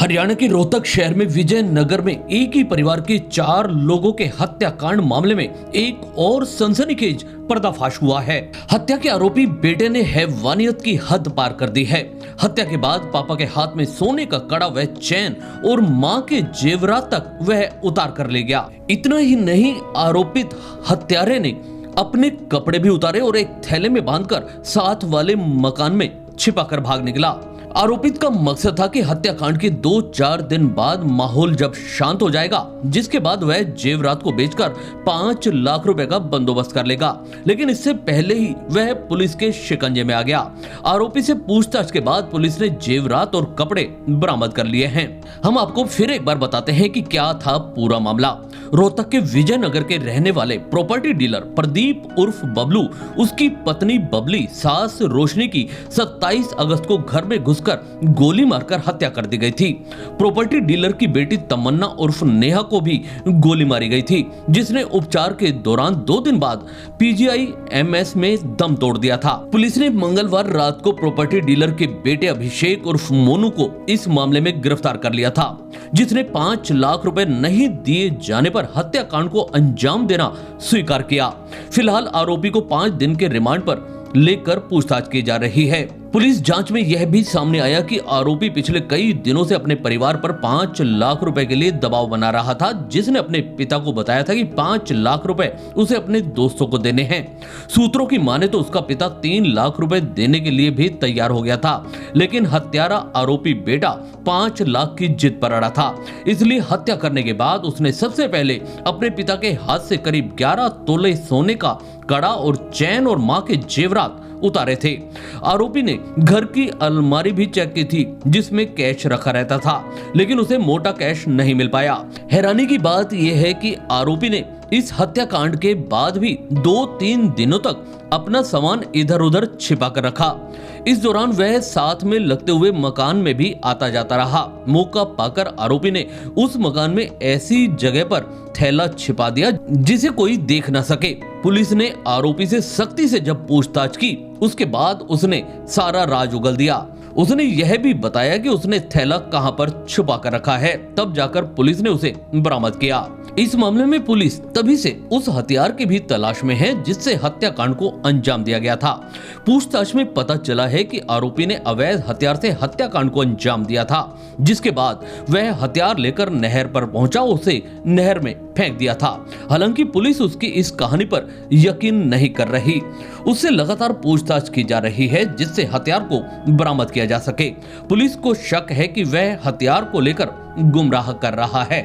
हरियाणा के रोहतक शहर में विजयनगर में एक ही परिवार के 4 लोगों के हत्याकांड मामले में एक और सनसनीखेज पर्दाफाश हुआ है। हत्या के आरोपी बेटे ने हैवानियत की हद पार कर दी है। हत्या के बाद पापा के हाथ में सोने का कड़ा व चैन और मां के जेवरात तक वह उतार कर ले गया। इतना ही नहीं, आरोपित हत्यारे ने अपने कपड़े भी उतारे और एक थैले में बांधकर साथ वाले मकान में छिपाकर भाग निकला। आरोपित का मकसद था कि हत्याकांड के 2-4 दिन बाद माहौल जब शांत हो जाएगा, जिसके बाद वह जेवरात को बेचकर 5 लाख रुपए का बंदोबस्त कर लेगा। लेकिन इससे पहले ही वह पुलिस के शिकंजे में आ गया। आरोपी से पूछताछ के बाद पुलिस ने जेवरात और कपड़े बरामद कर लिए हैं। हम आपको फिर एक बार बताते हैं कि क्या था पूरा मामला। रोहतक के विजयनगर के रहने वाले प्रॉपर्टी डीलर प्रदीप उर्फ बबलू, उसकी पत्नी बबली, सास रोशनी की 27 अगस्त को घर में घुसकर गोली मारकर हत्या कर दी गई थी। प्रॉपर्टी डीलर की बेटी तमन्ना उर्फ नेहा को भी गोली मारी गई थी, जिसने उपचार के दौरान 2 दिन बाद PGI-MS में दम तोड़ दिया था। पुलिस ने मंगलवार रात को प्रॉपर्टी डीलर के बेटे अभिषेक उर्फ मोनू को इस मामले में गिरफ्तार कर लिया था, जिसने 5 लाख रुपए नहीं दिए जाने पर हत्याकांड को अंजाम देना स्वीकार किया। फिलहाल आरोपी को 5 दिन के रिमांड पर लेकर पूछताछ की जा रही है। पुलिस जांच में यह भी सामने आया कि आरोपी पिछले कई दिनों से अपने परिवार पर 5 लाख रुपए के लिए दबाव बना रहा था, जिसने अपने पिता को बताया था कि 5 लाख रुपए उसे अपने दोस्तों को देने हैं। सूत्रों की माने तो उसका पिता 3 लाख रुपए देने के लिए भी तैयार हो गया था, लेकिन हत्यारा आरोपी बेटा 5 लाख की जिद पर अड़ा था। इसलिए हत्या करने के बाद उसने सबसे पहले अपने पिता के हाथ से करीब 11 तोले सोने का कड़ा और चैन और मां के जेवरात उतारे थे। आरोपी ने घर की अलमारी भी चेक की थी, जिसमें कैश रखा रहता था, लेकिन उसे मोटा कैश नहीं मिल पाया। हैरानी की बात यह है कि आरोपी ने इस हत्याकांड के बाद भी 2-3 दिनों तक अपना सामान इधर उधर छिपा कर रखा। इस दौरान वह साथ में लगते हुए मकान में भी आता जाता रहा। मौका पाकर आरोपी ने उस मकान में ऐसी जगह पर थैला छिपा दिया जिसे कोई देख न सके। पुलिस ने आरोपी से सख्ती से जब पूछताछ की, उसके बाद उसने सारा राज उगल दिया। उसने यह भी बताया कि उसने थैला कहां पर छुपा कर रखा है, तब जाकर पुलिस ने उसे बरामद किया। इस मामले में पुलिस तभी से उस हथियार की भी तलाश में है जिससे हत्याकांड को अंजाम दिया गया था। पूछताछ में पता चला है कि आरोपी ने अवैध हथियार से हत्याकांड को अंजाम दिया था, जिसके बाद वह हथियार लेकर नहर पर पहुंचा, उसे नहर में फेंक दिया था। हालांकि पुलिस उसकी इस कहानी पर यकीन नहीं कर रही। उससे लगातार पूछताछ की जा रही है जिससे हथियार को बरामद किया जा सके। पुलिस को शक है कि वह हथियार को लेकर गुमराह कर रहा है।